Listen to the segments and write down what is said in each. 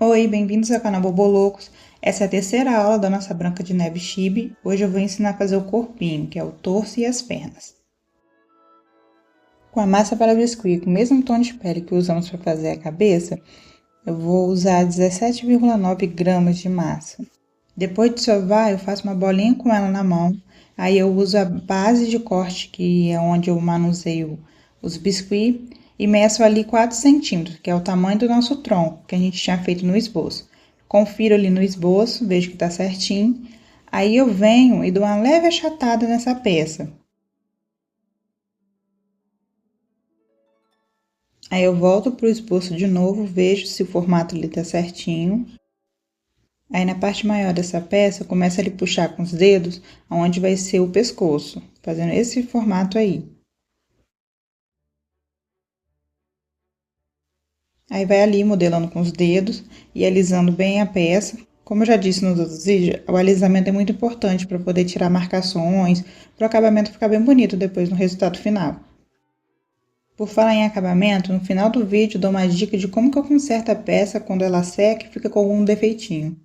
Oi, bem-vindos ao canal Bobolocos. Essa é a terceira aula da nossa Branca de Neve Chibi. Hoje eu vou ensinar a fazer o corpinho, que é o torso e as pernas. Com a massa para biscuit, com o mesmo tom de pele que usamos para fazer a cabeça, eu vou usar 17,9 gramas de massa. Depois de sovar, eu faço uma bolinha com ela na mão. Aí eu uso a base de corte, que é onde eu manuseio os biscuits, e meço ali 4 centímetros, que é o tamanho do nosso tronco, que a gente tinha feito no esboço. Confiro ali no esboço, vejo que tá certinho. Aí eu venho e dou uma leve achatada nessa peça. Aí eu volto pro esboço de novo, vejo se o formato ali tá certinho. Aí na parte maior dessa peça, eu começo a puxar com os dedos, onde vai ser o pescoço, fazendo esse formato aí. Aí vai ali modelando com os dedos e alisando bem a peça. Como eu já disse nos outros vídeos, o alisamento é muito importante para poder tirar marcações, para o acabamento ficar bem bonito depois no resultado final. Por falar em acabamento, no final do vídeo dou uma dica de como que eu conserto a peça quando ela seca e fica com algum defeitinho.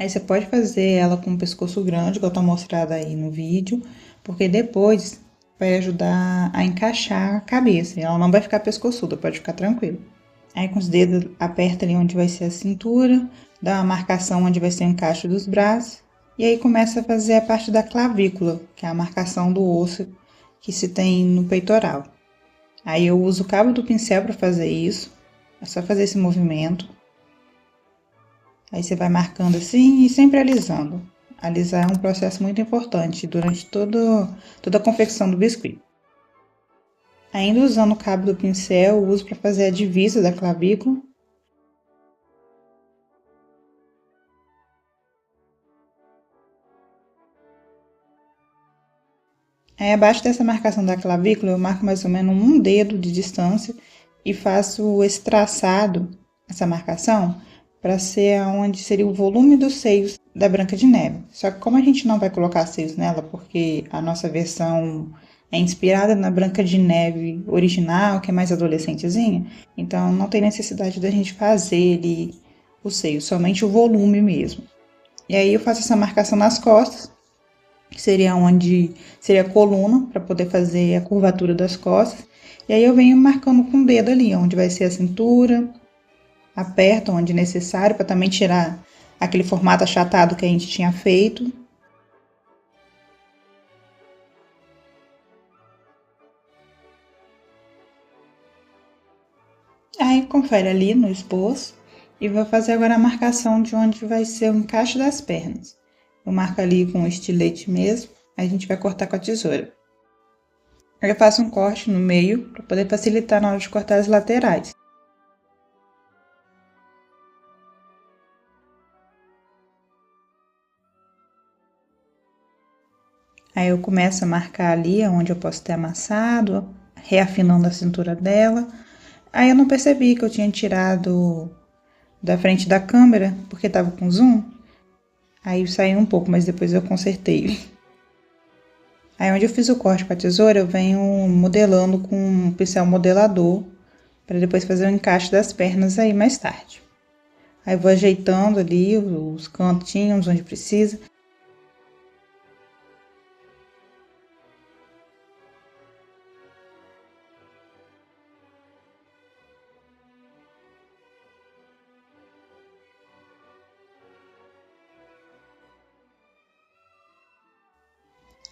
Aí você pode fazer ela com um pescoço grande, igual tá mostrado aí no vídeo, porque depois vai ajudar a encaixar a cabeça. Ela não vai ficar pescoçuda, pode ficar tranquilo. Aí com os dedos aperta ali onde vai ser a cintura, dá uma marcação onde vai ser o encaixe dos braços. E aí começa a fazer a parte da clavícula, que é a marcação do osso que se tem no peitoral. Aí eu uso o cabo do pincel para fazer isso. É só fazer esse movimento. Aí você vai marcando assim e sempre alisando. Alisar é um processo muito importante durante toda a confecção do biscuit. Ainda usando o cabo do pincel, eu uso para fazer a divisa da clavícula. Aí abaixo dessa marcação da clavícula, eu marco mais ou menos um dedo de distância e faço esse traçado, essa marcação, para ser onde seria o volume dos seios da Branca de Neve. Só que como a gente não vai colocar seios nela, porque a nossa versão é inspirada na Branca de Neve original, que é mais adolescentezinha, então não tem necessidade da gente fazer ali o seio, somente o volume mesmo. E aí eu faço essa marcação nas costas, que seria onde seria a coluna, para poder fazer a curvatura das costas. E aí eu venho marcando com o dedo ali, onde vai ser a cintura, aperto onde necessário, para também tirar aquele formato achatado que a gente tinha feito. Aí confere ali no esboço e vou fazer agora a marcação de onde vai ser o encaixe das pernas. Eu marco ali com o estilete mesmo, aí a gente vai cortar com a tesoura. Eu faço um corte no meio para poder facilitar na hora de cortar as laterais. Aí eu começo a marcar ali onde eu posso ter amassado, reafinando a cintura dela. Aí eu não percebi que eu tinha tirado da frente da câmera, porque tava com zoom. Aí saiu um pouco, mas depois eu consertei. Aí onde eu fiz o corte com a tesoura, eu venho modelando com um pincel modelador, para depois fazer o encaixe das pernas aí mais tarde. Aí vou ajeitando ali os cantinhos onde precisa.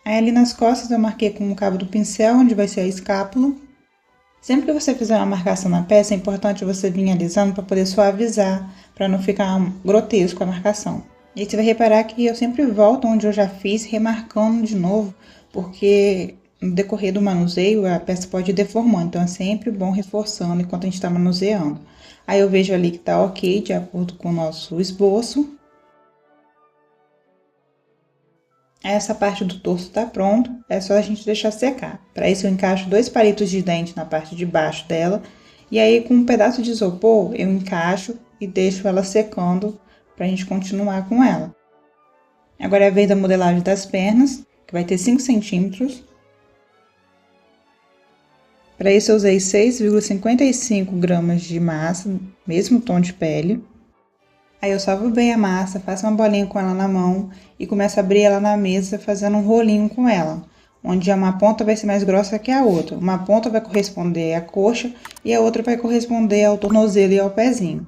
Aí ali nas costas eu marquei com o cabo do pincel, onde vai ser a escápula. Sempre que você fizer uma marcação na peça, é importante você vir alisando para poder suavizar, para não ficar grotesco a marcação. E você vai reparar que eu sempre volto onde eu já fiz, remarcando de novo, porque no decorrer do manuseio a peça pode ir deformando, então é sempre bom reforçando enquanto a gente está manuseando. Aí eu vejo ali que tá ok, de acordo com o nosso esboço. Essa parte do torso tá pronto, é só a gente deixar secar. Para isso eu encaixo 2 palitos de dente na parte de baixo dela, e aí com um pedaço de isopor eu encaixo e deixo ela secando pra gente continuar com ela. Agora é a vez da modelagem das pernas, que vai ter 5 centímetros. Para isso eu usei 6,55 gramas de massa, mesmo tom de pele. Aí eu salvo bem a massa, faço uma bolinha com ela na mão e começo a abrir ela na mesa fazendo um rolinho com ela, onde uma ponta vai ser mais grossa que a outra. Uma ponta vai corresponder à coxa e a outra vai corresponder ao tornozelo e ao pezinho.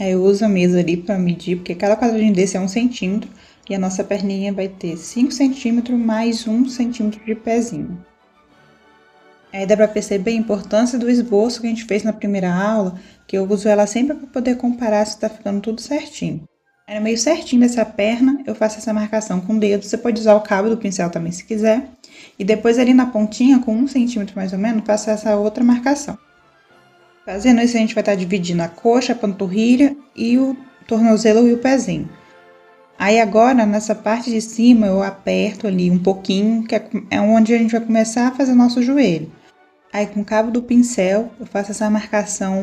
Aí eu uso a mesa ali para medir, porque cada quadradinho desse é 1 centímetro e a nossa perninha vai ter 5 centímetros mais 1 centímetro de pezinho. Aí dá para perceber a importância do esboço que a gente fez na primeira aula, que eu uso ela sempre para poder comparar se está ficando tudo certinho. Aí no meio certinho dessa perna, eu faço essa marcação com o dedo. Você pode usar o cabo do pincel também se quiser. E depois ali na pontinha, com 1 centímetro mais ou menos, faço essa outra marcação. Fazendo isso, a gente vai estar dividindo a coxa, a panturrilha e o tornozelo e o pezinho. Aí agora, nessa parte de cima, eu aperto ali um pouquinho, que é onde a gente vai começar a fazer nosso joelho. Aí com o cabo do pincel, eu faço essa marcação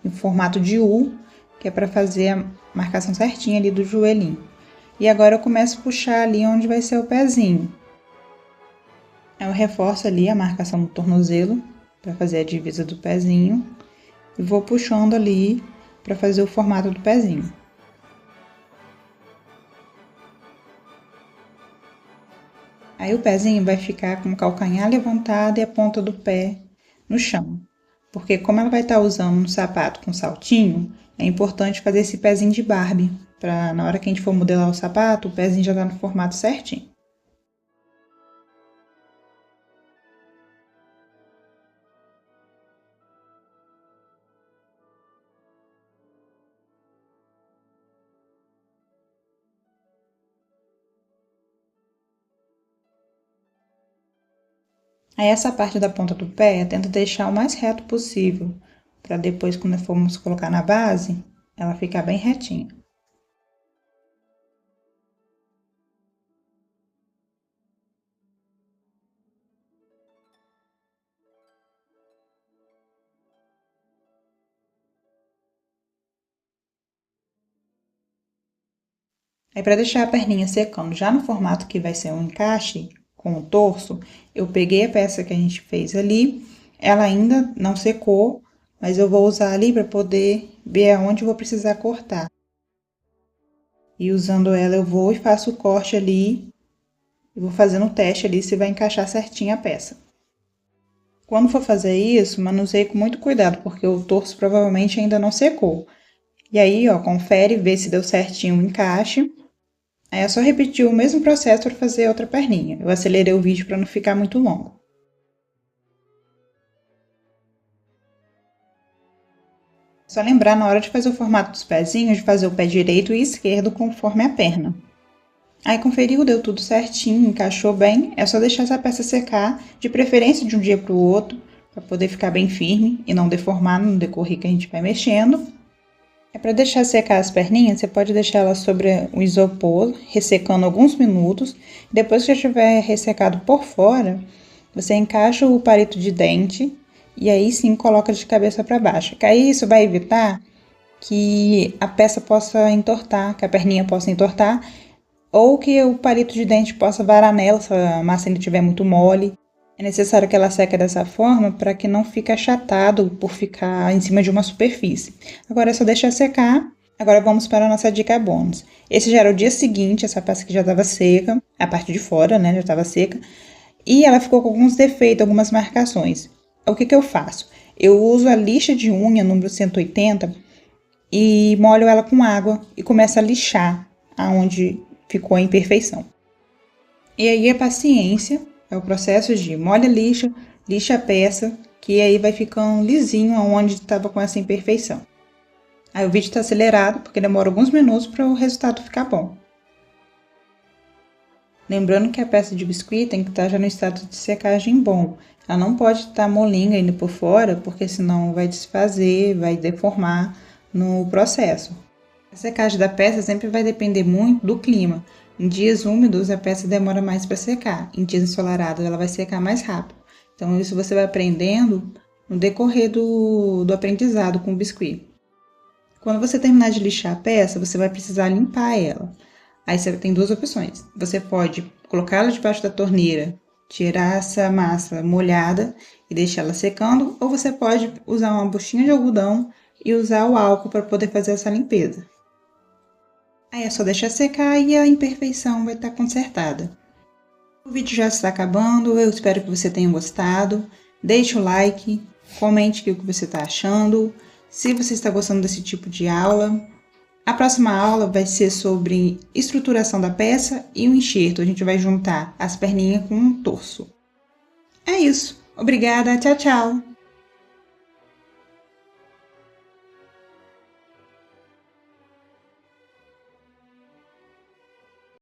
em formato de U, que é para fazer a marcação certinha ali do joelhinho. E agora eu começo a puxar ali onde vai ser o pezinho. Aí eu reforço ali a marcação do tornozelo, para fazer a divisa do pezinho. E vou puxando ali para fazer o formato do pezinho. Aí o pezinho vai ficar com o calcanhar levantado e a ponta do pé no chão. Porque como ela vai estar usando um sapato com saltinho, é importante fazer esse pezinho de Barbie, para na hora que a gente for modelar o sapato, o pezinho já tá no formato certinho. Aí essa parte da ponta do pé, tenta deixar o mais reto possível, para depois quando formos colocar na base, ela ficar bem retinha. Aí para deixar a perninha secando já no formato que vai ser um encaixe com o torso, eu peguei a peça que a gente fez ali, ela ainda não secou, mas eu vou usar ali para poder ver aonde eu vou precisar cortar. E usando ela eu vou e faço o corte ali, e vou fazendo o teste ali se vai encaixar certinho a peça. Quando for fazer isso, manuseie com muito cuidado, porque o torso provavelmente ainda não secou. E aí, ó, confere, vê se deu certinho o encaixe. Aí é só repetir o mesmo processo para fazer a outra perninha. Eu acelerei o vídeo para não ficar muito longo. Só lembrar na hora de fazer o formato dos pezinhos, de fazer o pé direito e esquerdo conforme a perna. Aí conferiu, deu tudo certinho, encaixou bem, é só deixar essa peça secar, de preferência de um dia para o outro, para poder ficar bem firme e não deformar no decorrer que a gente vai mexendo. É para deixar secar as perninhas, você pode deixar elas sobre o isopor, ressecando alguns minutos. Depois que já estiver ressecado por fora, você encaixa o palito de dente e aí sim coloca de cabeça para baixo. Que aí isso vai evitar que a peça possa entortar, que a perninha possa entortar, ou que o palito de dente possa varar nela se a massa ainda estiver muito mole. É necessário que ela seque dessa forma para que não fique achatado por ficar em cima de uma superfície. Agora é só deixar secar. Agora vamos para a nossa dica bônus. Esse já era o dia seguinte, essa peça que já estava seca, a parte de fora, né, já estava seca. E ela ficou com alguns defeitos, algumas marcações. O que eu faço? Eu uso a lixa de unha número 180 e molho ela com água e começo a lixar aonde ficou a imperfeição. E aí a paciência é o processo de molha lixa, lixa a peça, que aí vai ficando lisinho aonde estava com essa imperfeição. Aí o vídeo está acelerado, porque demora alguns minutos para o resultado ficar bom. Lembrando que a peça de biscuit tem que estar já no estado de secagem bom. Ela não pode estar molinga ainda por fora, porque senão vai desfazer, vai deformar no processo. A secagem da peça sempre vai depender muito do clima. Em dias úmidos, a peça demora mais para secar. Em dias ensolarados, ela vai secar mais rápido. Então, isso você vai aprendendo no decorrer do aprendizado com o biscuit. Quando você terminar de lixar a peça, você vai precisar limpar ela. Aí você tem duas opções. Você pode colocá-la debaixo da torneira, tirar essa massa molhada e deixar ela secando, ou você pode usar uma buchinha de algodão e usar o álcool para poder fazer essa limpeza. Aí é só deixar secar e a imperfeição vai estar consertada. O vídeo já está acabando, eu espero que você tenha gostado. Deixe o like, comente o que você está achando, se você está gostando desse tipo de aula. A próxima aula vai ser sobre estruturação da peça e o enxerto. A gente vai juntar as perninhas com um torso. É isso. Obrigada. Tchau, tchau.